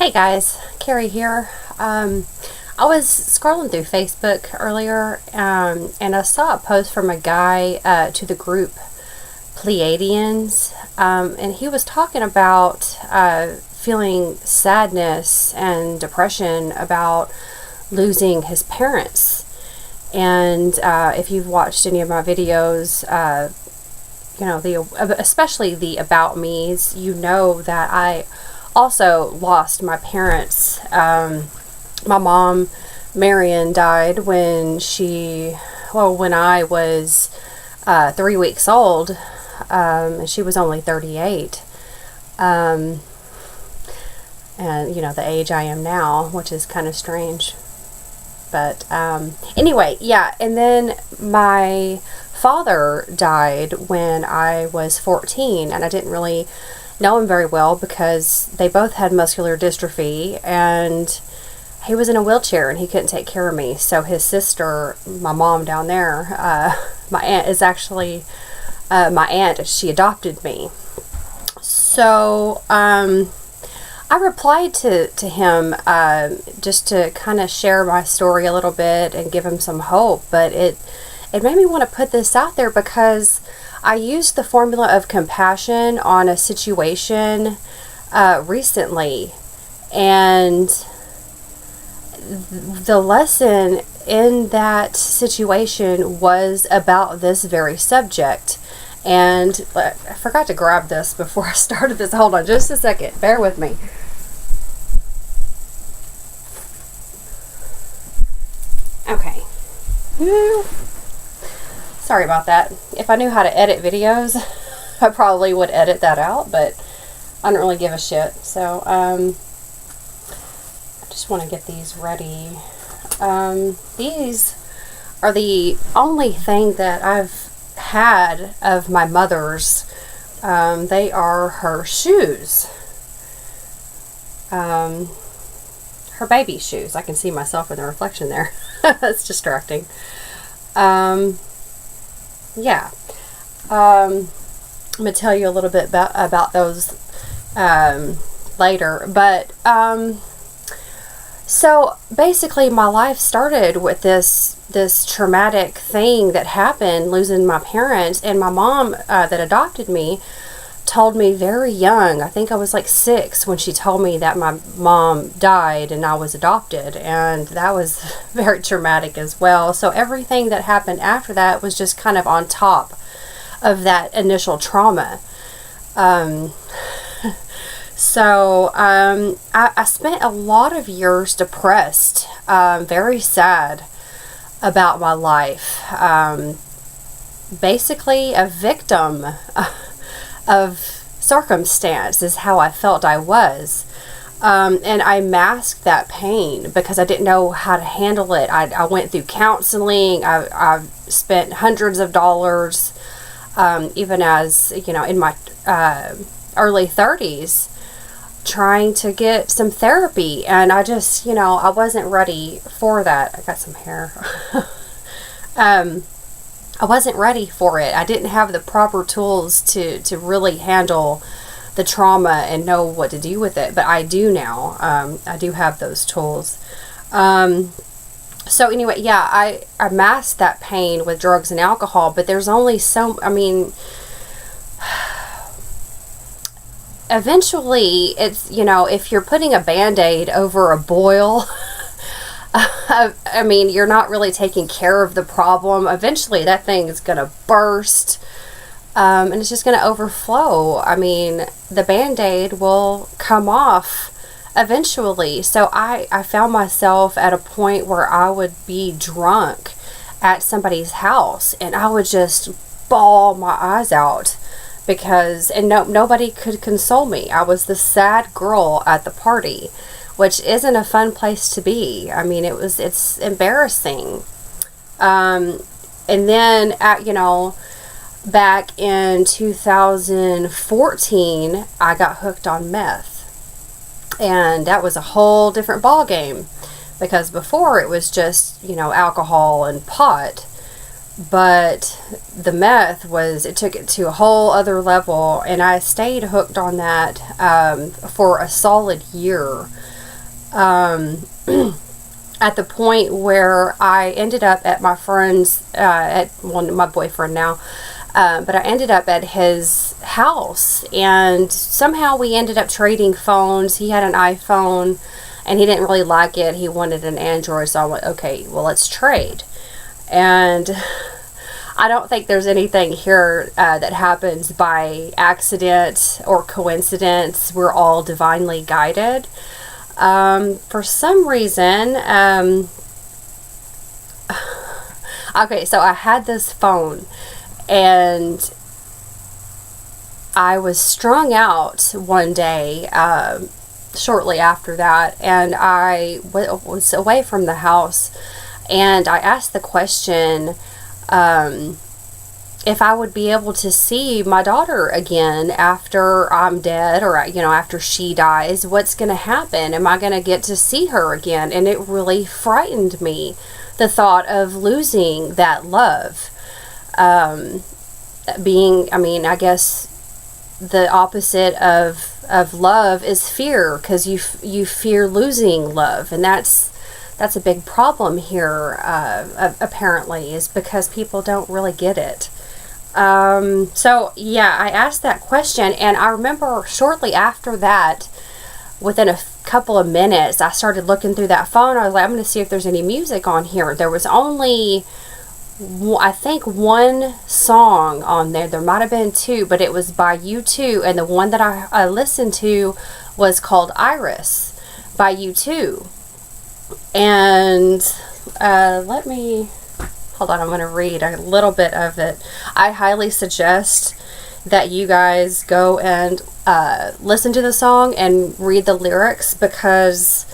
Hey guys, Carrie here. I was scrolling through Facebook earlier and I saw a post from a guy to the group Pleiadians, and he was talking about feeling sadness and depression about losing his parents. And if you've watched any of my videos, especially the About Me's, you know that I also lost my parents. My mom, Marion, died when I was 3 weeks old, and she was only 38. And, the age I am now, which is kind of strange. But anyway, yeah, and then my father died when I was 14, and I didn't really know him very well because they both had muscular dystrophy, and he was in a wheelchair and he couldn't take care of me. So his sister, my mom down there, my aunt is actually my aunt. She adopted me. So I replied to him just to kind of share my story a little bit and give him some hope, but it made me want to put this out there because I used the formula of compassion on a situation recently, and the lesson in that situation was about this very subject. And I forgot to grab this before I started this. Hold on just a second. Bear with me. Okay. Sorry about that. If I knew how to edit videos, I probably would edit that out, but I don't really give a shit. So, I just want to get these ready. These are the only thing that I've had of my mother's. They are her shoes. Her baby shoes. I can see myself in the reflection there. That's distracting. Yeah. I'm going to tell you a little bit about those later. But so basically my life started with this traumatic thing that happened, losing my parents, and my mom that adopted me told me very young, I think I was like 6 when she told me that my mom died and I was adopted, and that was very traumatic as well. So everything that happened after that was just kind of on top of that initial trauma. I spent a lot of years depressed, very sad about my life, basically a victim of circumstance is how I felt I was. And I masked that pain because I didn't know how to handle it. I went through counseling. I spent hundreds of dollars, even as, in my early 30s, trying to get some therapy. And I just, I wasn't ready for that. I got some hair. I wasn't ready for it. I didn't have the proper tools to really handle the trauma and know what to do with it. But I do now. I do have those tools. So anyway, yeah, I masked that pain with drugs and alcohol, but there's only eventually it's, if you're putting a Band-Aid over a boil, you're not really taking care of the problem. Eventually that thing is going to burst, and it's just going to overflow. The Band-Aid will come off eventually. So I found myself at a point where I would be drunk at somebody's house and I would just bawl my eyes out because nobody could console me. I was the sad girl at the party, which isn't a fun place to be. It's embarrassing. And then back in 2014, I got hooked on meth. And that was a whole different ball game because before it was just, alcohol and pot. But the meth it took it to a whole other level, and I stayed hooked on that for a solid year. at the point where I ended up at my friend's, my boyfriend now, but I ended up at his house, and somehow we ended up trading phones. He had an iPhone, and he didn't really like it. He wanted an Android, so I went, okay, well, let's trade. And I don't think there's anything here that happens by accident or coincidence. We're all divinely guided. For some reason, okay, so I had this phone, and I was strung out one day, shortly after that, and I was away from the house, and I asked the question, if I would be able to see my daughter again after I'm dead, or, after she dies. What's going to happen? Am I going to get to see her again? And it really frightened me, the thought of losing that love. I guess the opposite of love is fear, because you fear losing love, and that's a big problem here, apparently, is because people don't really get it. So yeah, I asked that question, and I remember shortly after that, within a couple of minutes, I started looking through that phone. I was like, I'm going to see if there's any music on here. There was only, I think, one song on there. There might have been two, but it was by U2, and the one that I listened to was called Iris by U2. And let me, hold on, I'm going to read a little bit of it. I highly suggest that you guys go and listen to the song and read the lyrics, because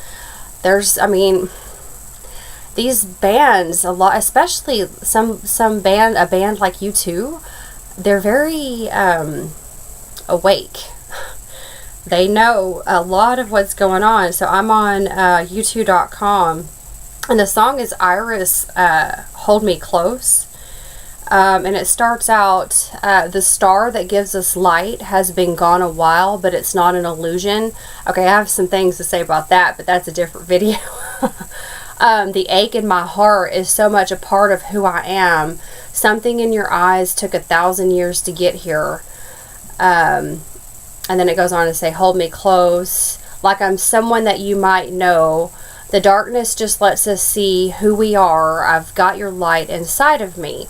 these bands, a lot, especially a band like U2, they're very awake. They know a lot of what's going on. So I'm on U2.com, and the song is Iris, Hold Me Close. And it starts out, the star that gives us light has been gone a while, but it's not an illusion. Okay, I have some things to say about that, but that's a different video. The ache in my heart is so much a part of who I am. Something in your eyes took 1,000 years to get here. And then it goes on to say, hold me close, like I'm someone that you might know. The darkness just lets us see who we are. I've got your light inside of me.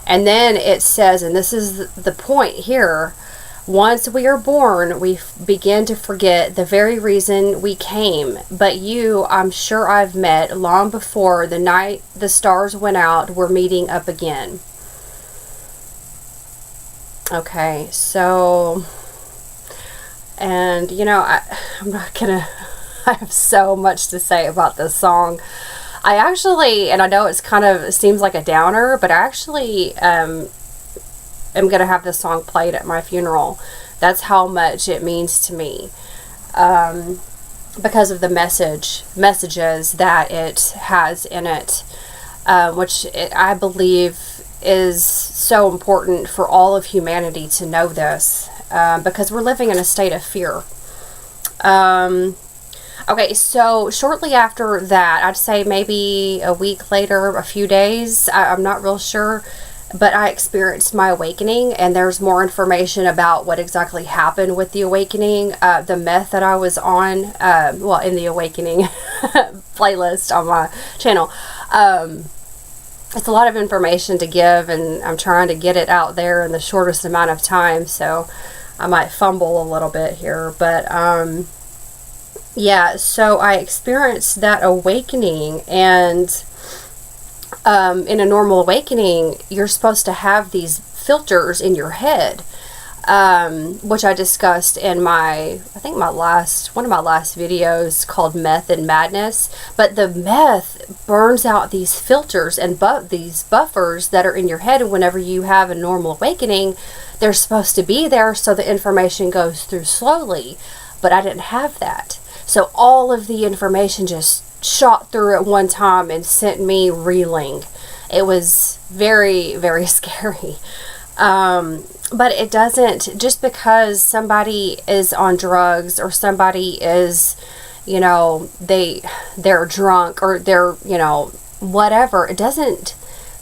And then it says, and this is the point here, once we are born, we begin to forget the very reason we came. But you, I'm sure I've met long before the night the stars went out, we're meeting up again. Okay, so, and I'm not gonna, I have so much to say about this song. I actually, and I know it seems like a downer, but I actually am going to have this song played at my funeral. That's how much it means to me, because of the messages that it has in it, which I believe is so important for all of humanity to know this, because we're living in a state of fear. Okay, so shortly after that, I'd say maybe a week later, a few days, I'm not real sure, but I experienced my awakening, and there's more information about what exactly happened with the awakening. The meth that I was on, in the awakening playlist on my channel, it's a lot of information to give, and I'm trying to get it out there in the shortest amount of time, so I might fumble a little bit here, but yeah, so I experienced that awakening, and in a normal awakening, you're supposed to have these filters in your head, which I discussed in one of my last videos called Meth and Madness. But the meth burns out these filters and these buffers that are in your head, and whenever you have a normal awakening, they're supposed to be there so the information goes through slowly, but I didn't have that. So all of the information just shot through at one time and sent me reeling. It was very, very scary. But it doesn't, just because somebody is on drugs or somebody is you know, they're drunk or they're, you know, whatever. It doesn't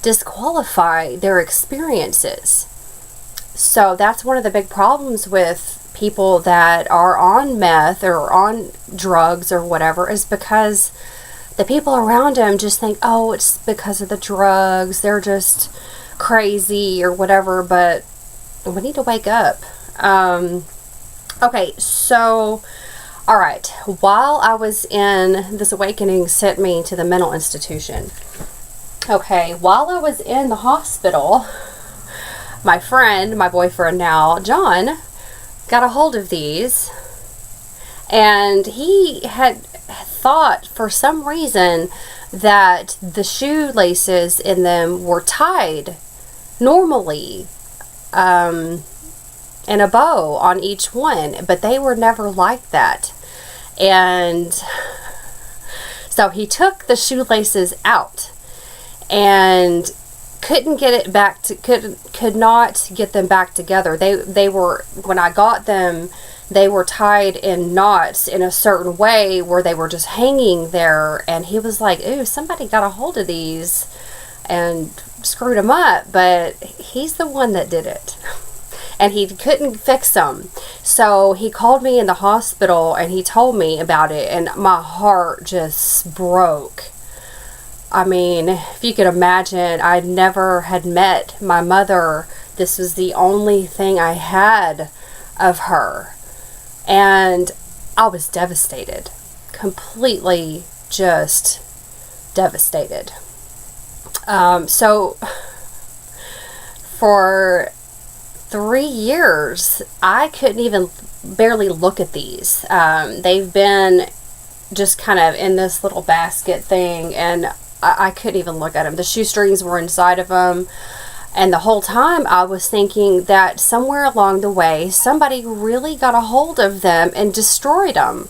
disqualify their experiences. So that's one of the big problems with people that are on meth or on drugs or whatever, is because the people around them just think, oh, it's because of the drugs, they're just crazy or whatever, but we need to wake up. Okay, so, all right, while I was in, this awakening sent me to the mental institution. Okay, while I was in the hospital, my friend, my boyfriend now, John, got a hold of these, and he had thought for some reason that the shoelaces in them were tied normally in a bow on each one, but they were never like that. And so he took the shoelaces out and couldn't get it back to, could not get them back together. They were, when I got them, they were tied in knots in a certain way where they were just hanging there. And he was like, ooh, somebody got a hold of these and screwed them up, but he's the one that did it. And he couldn't fix them. So he called me in the hospital and he told me about it, and my heart just broke. I mean, if you could imagine, I never had met my mother. This was the only thing I had of her. And I was devastated. Completely just devastated. So for 3 years, I couldn't even barely look at these. They've been just kind of in this little basket thing, and I couldn't even look at them. The shoestrings were inside of them, and the whole time I was thinking that somewhere along the way, somebody really got a hold of them and destroyed them.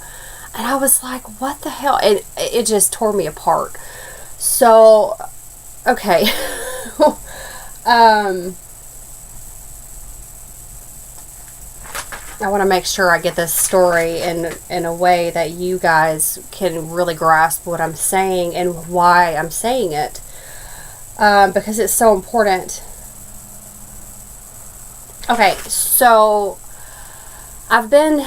And I was like, what the hell? And it just tore me apart. So, okay. I want to make sure I get this story in a way that you guys can really grasp what I'm saying and why I'm saying it, because it's so important. Okay, so I've been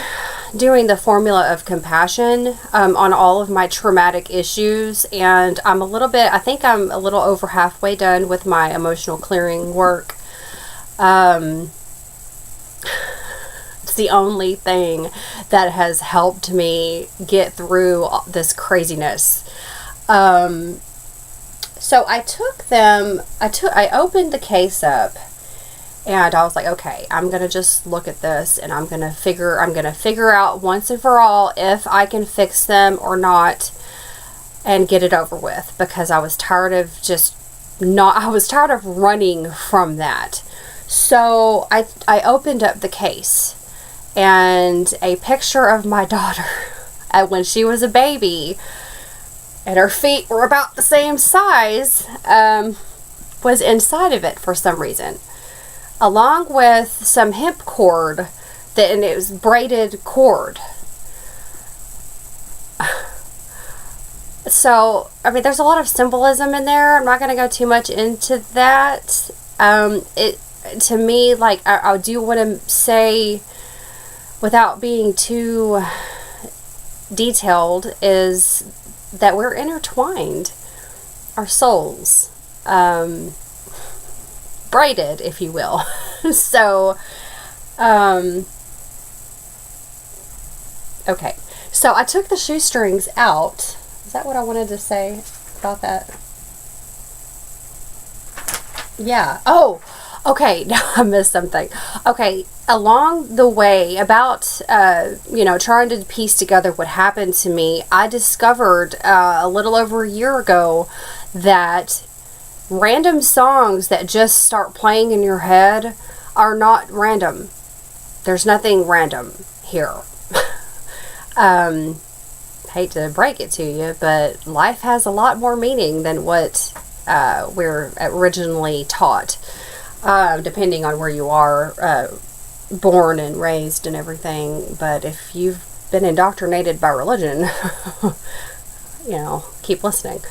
doing the formula of compassion on all of my traumatic issues, and I think I'm a little over halfway done with my emotional clearing work. It's the only thing that has helped me get through this craziness. So I opened the case up, and I was like, okay, I'm going to just look at this, and I'm going to figure out once and for all if I can fix them or not and get it over with, because I was tired of running from that. So I opened up the case, and a picture of my daughter when she was a baby, and her feet were about the same size, was inside of it for some reason, along with some hemp cord, and it was braided cord. So, I mean, there's a lot of symbolism in there. I'm not going to go too much into that. To me, like, I do want to say, without being too detailed, is that we're intertwined, our souls, braided, if you will. So, okay, so I took the shoestrings out. Is that what I wanted to say about that? Yeah. Oh, okay. Now I missed something. Okay. Along the way, about, trying to piece together what happened to me, I discovered a little over a year ago that random songs that just start playing in your head are not random. There's nothing random here. Hate to break it to you, but life has a lot more meaning than what we're originally taught, depending on where you are born and raised and everything. But if you've been indoctrinated by religion, keep listening.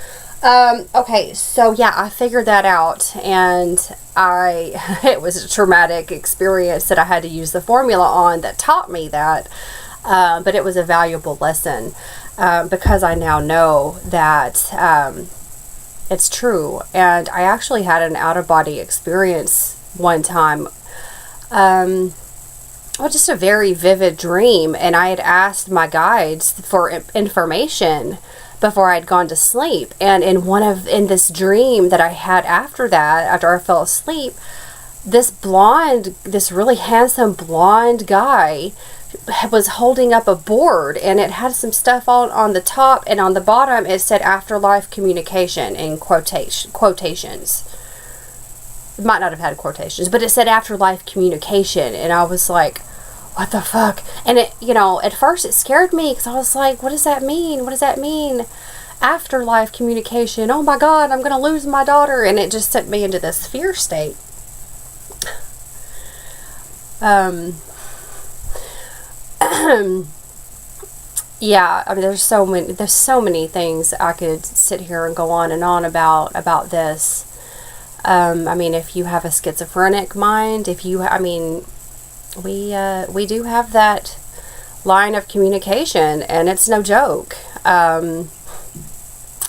Okay, so yeah, I figured that out, and it was a traumatic experience that I had to use the formula on that taught me that, but it was a valuable lesson, because I now know that, it's true. And I actually had an out-of-body experience one time, just a very vivid dream, and I had asked my guides for information before I'd gone to sleep. And in this dream that I had after I fell asleep, this really handsome blonde guy was holding up a board, and it had some stuff on the top, and on the bottom it said afterlife communication in quotations. It might not have had quotations, but it said afterlife communication, and I was like, what the fuck? And it, at first it scared me, because I was like, what does that mean? What does that mean? Afterlife communication. Oh my God, I'm going to lose my daughter. And it just sent me into this fear state. Yeah, I mean, there's so many things I could sit here and go on and on about this. I mean, if you have a schizophrenic mind, we do have that line of communication, and it's no joke.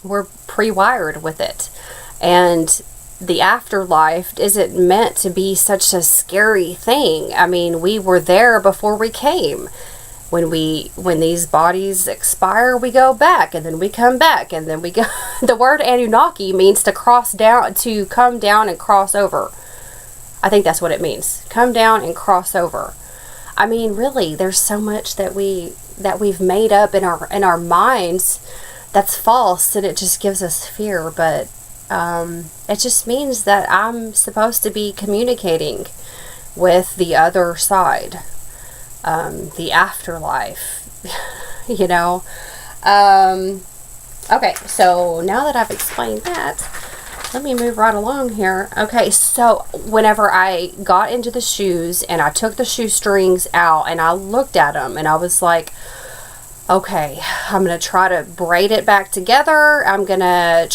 We're pre-wired with it, and the afterlife isn't meant to be such a scary thing. I mean, we were there before we came. When these bodies expire, we go back, and then we come back, and then we go. The word Anunnaki means to come down and cross over. I think that's what it means. Come down and cross over. I mean, really, there's so much that we've made up in our minds that's false, and it just gives us fear. But it just means that I'm supposed to be communicating with the other side, the afterlife. Okay, so now that I've explained that, let me move right along here. Okay, so whenever I got into the shoes and I took the shoestrings out and I looked at them, and I was like, okay, I'm going to try to braid it back together. I'm going to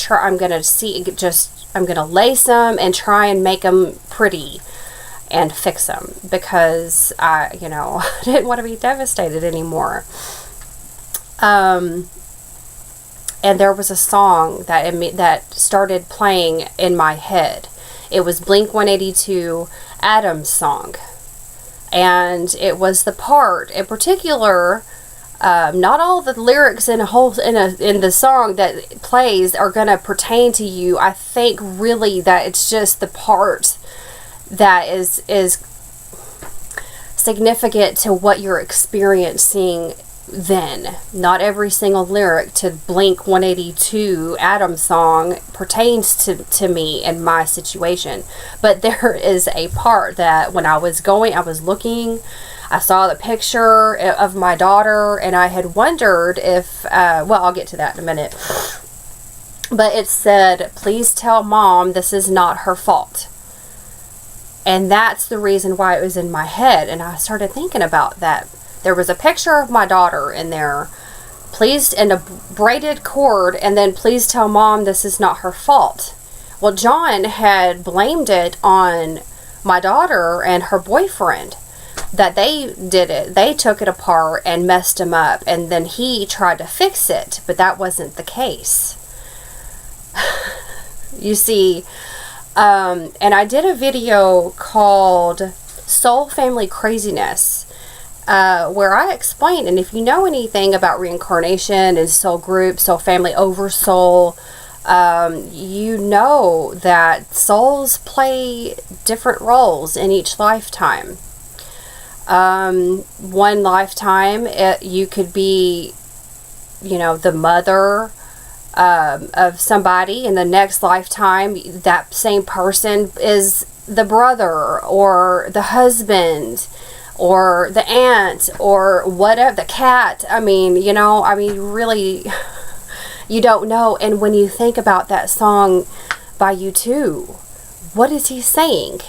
lace them and try and make them pretty and fix them, because I didn't want to be devastated anymore. And there was a song that started playing in my head. It was Blink-182, Adam's song. And it was the part in particular, not all the lyrics in the song that plays are going to pertain to you. I think really that it's just the part that is significant to what you're experiencing then. Not every single lyric to Blink-182 Adam's song pertains to me and my situation, but there is a part that when I was looking, I saw the picture of my daughter, and I had wondered if I'll get to that in a minute, but it said, please tell mom this is not her fault. And that's the reason why it was in my head, and I started thinking about that. There was a picture of my daughter in there, and a braided cord, and then please tell mom this is not her fault. Well, John had blamed it on my daughter and her boyfriend, that they did it. They took it apart and messed him up, and then he tried to fix it, but that wasn't the case. You see, and I did a video called Soul Family Craziness, where I explain, and if you know anything about reincarnation and soul group, soul family, oversoul, you know that souls play different roles in each lifetime. One lifetime, you could be, the mother of somebody. In the next lifetime, that same person is the brother or the husband or the aunt or whatever, the cat. Really, you don't know. And when you think about that song by U2, what is he saying?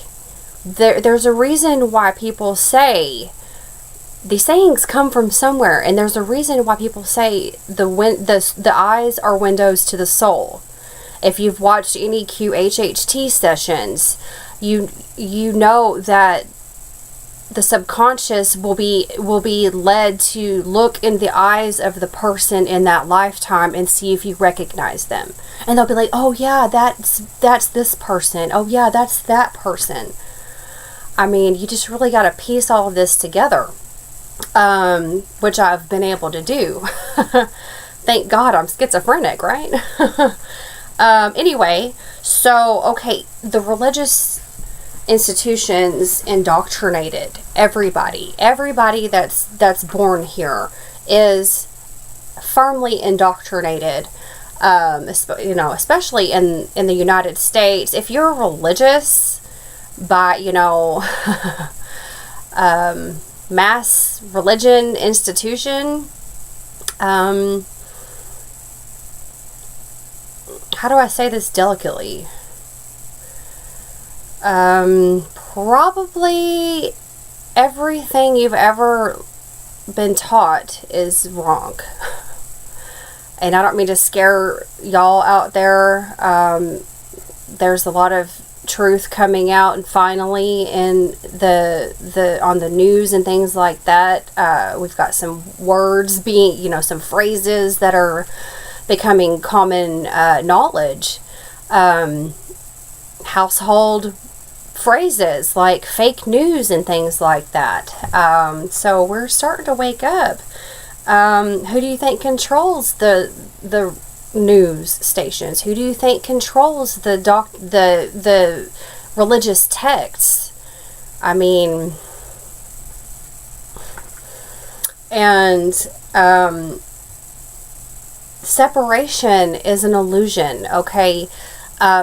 There's a reason why people say these sayings come from somewhere, and there's a reason why people say the eyes are windows to the soul. If you've watched any QHHT sessions, you know that the subconscious will be led to look in the eyes of the person in that lifetime and see if you recognize them. And they'll be like, oh yeah, that's this person. Oh yeah, that's that person. I mean, you just really got to piece all of this together, which I've been able to do. Thank God I'm schizophrenic, right? Anyway, so, okay, the religious institutions indoctrinated everybody that's born here is firmly indoctrinated, especially in the United States. If you're religious by mass religion institution, how do I say this delicately? Probably everything you've ever been taught is wrong. And I don't mean to scare y'all out there. There's a lot of truth coming out, and finally in the on the news and things like that. We've got some words being, some phrases that are becoming common knowledge. Household phrases like fake news and things like that. So we're starting to wake up. Who do you think controls the news stations? Who do you think controls the religious texts? I mean, and separation is an illusion, okay?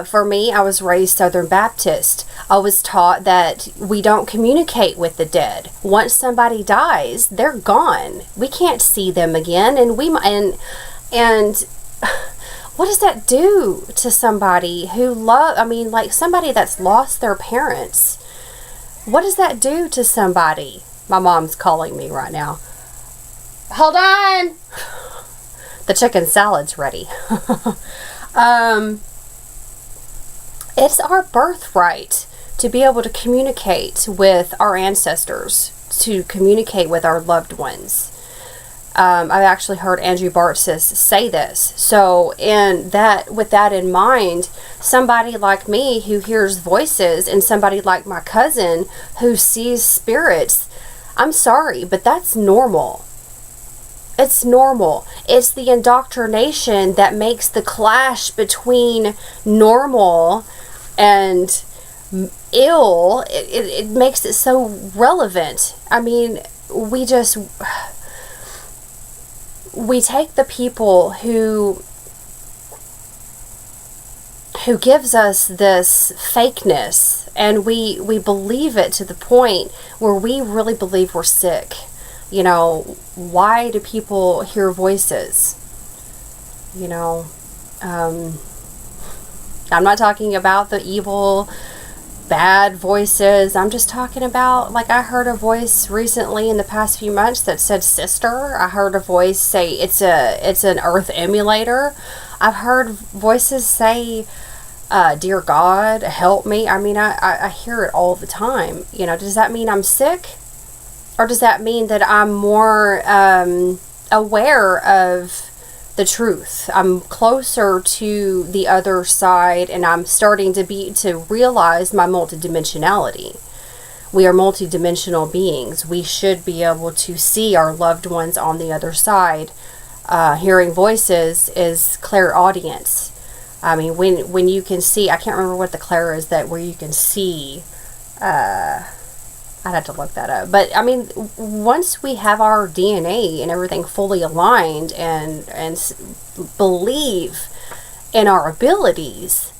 For me, I was raised Southern Baptist. I was taught that we don't communicate with the dead. Once somebody dies, they're gone. We can't see them again, and what does that do to somebody who somebody that's lost their parents? What does that do to somebody? My mom's calling me right now. Hold on! The chicken salad's ready. It's our birthright to be able to communicate with our ancestors, to communicate with our loved ones. I've actually heard Andrew Bartzis say this. So with that in mind, somebody like me who hears voices and somebody like my cousin who sees spirits, I'm sorry, but that's normal. It's normal. It's the indoctrination that makes the clash between normal and ill. It makes it so relevant. I mean, we take the people who gives us this fakeness, and we believe it to the point where we really believe we're sick. Why do people hear voices? I'm not talking about the evil, bad voices. I'm just talking about, like, I heard a voice recently in the past few months that said sister. I heard a voice say it's an earth emulator. I've heard voices say, dear God, help me. I mean, I hear it all the time. Does that mean I'm sick? Or does that mean that I'm more aware of the truth? I'm closer to the other side, and I'm starting to realize my multidimensionality. We are multidimensional beings. We should be able to see our loved ones on the other side. Hearing voices is clairaudience. I mean, when you can see, I can't remember what the clair is where you can see. I'd have to look that up. But, I mean, once we have our DNA and everything fully aligned and believe in our abilities,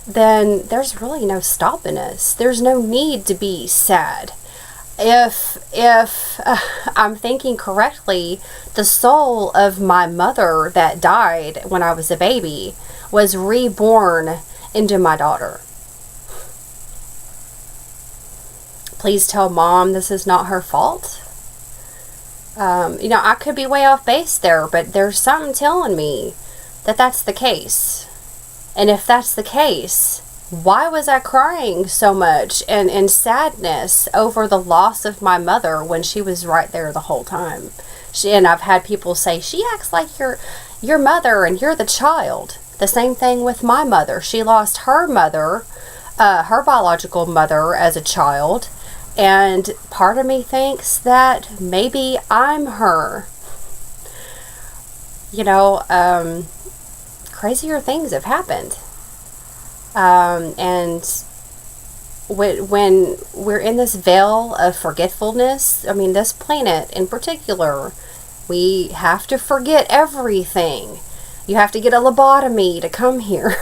then there's really no stopping us. There's no need to be sad. If I'm thinking correctly, the soul of my mother that died when I was a baby was reborn into my daughter. Please tell Mom this is not her fault. You know, I could be way off base there, but there's something telling me that that's the case. And if that's the case, why was I crying so much and in sadness over the loss of my mother when she was right there the whole time? And I've had people say, she acts like your mother and you're the child. The same thing with my mother. She lost her mother, her biological mother, as a child. And part of me thinks that maybe I'm her. You know, crazier things have happened. And when we're in this veil of forgetfulness, I mean, this planet in particular, we have to forget everything. You have to get a lobotomy to come here.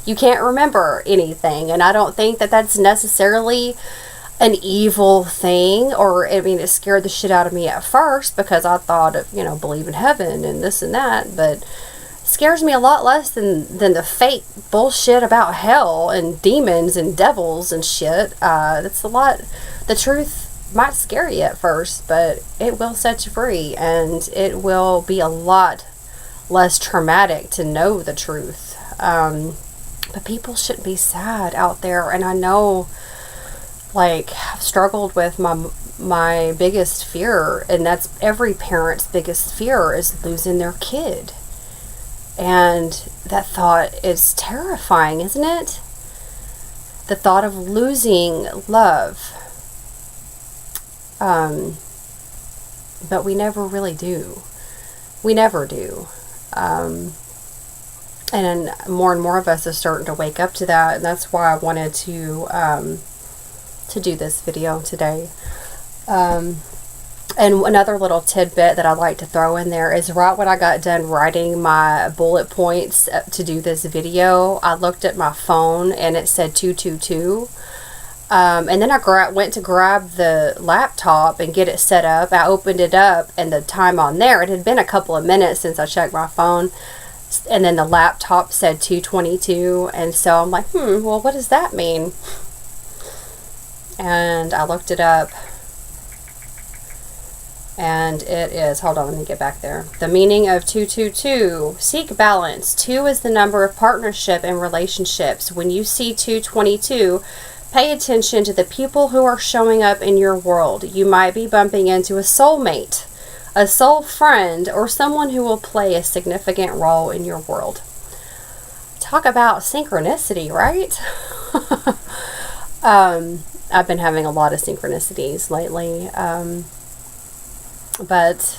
You can't remember anything. And I don't think that that's necessarily an evil thing, or I mean, it scared the shit out of me at first because I thought of, you know, believe in heaven and this and that, but it scares me a lot less than the fake bullshit about hell and demons and devils and shit. That's a lot. The truth might scare you at first, but it will set you free, and it will be a lot less traumatic to know the truth. But people shouldn't be sad out there, and I know, like, I've struggled with my biggest fear, and that's every parent's biggest fear, is losing their kid. And that thought is terrifying, isn't it? The thought of losing love. But we never really do. We never do. And more and more of us are starting to wake up to that, and that's why I wanted to do this video today. And another little tidbit that I'd like to throw in there is right when I got done writing my bullet points to do this video, I looked at my phone and it said 222. And then I went to grab the laptop and get it set up. I opened it up, and the time on there, it had been a couple of minutes since I checked my phone, and then the laptop said 222, and so I'm like, well, what does that mean? And I looked it up, and it is, hold on, let me get back there. The meaning of 222, seek balance. 2 is the number of partnership and relationships. When you see 222, pay attention to the people who are showing up in your world. You might be bumping into a soulmate, a soul friend, or someone who will play a significant role in your world. Talk about synchronicity, right? I've been having a lot of synchronicities lately. But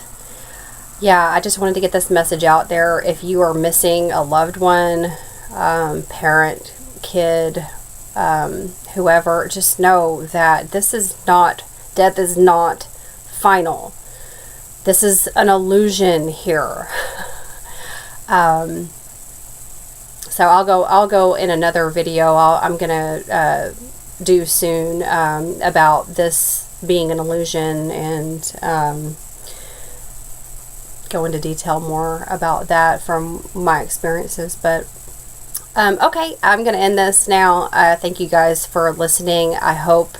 yeah, I just wanted to get this message out there. If you are missing a loved one, parent, kid, whoever, just know that death is not final. This is an illusion here. So I'll go in another video I'm gonna do soon about this being an illusion, and go into detail more about that from my experiences. But okay, I'm going to end this now. Thank you guys for listening. I hope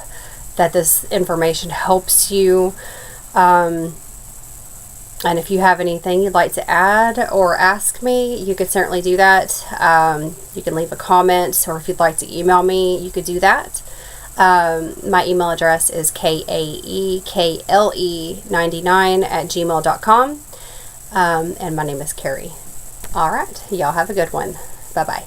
that this information helps you. And if you have anything you'd like to add or ask me, you could certainly do that. You can leave a comment, or if you'd like to email me, you could do that. My email address is kaekle99@gmail.com. And my name is Carrie. All right. Y'all have a good one. Bye-bye.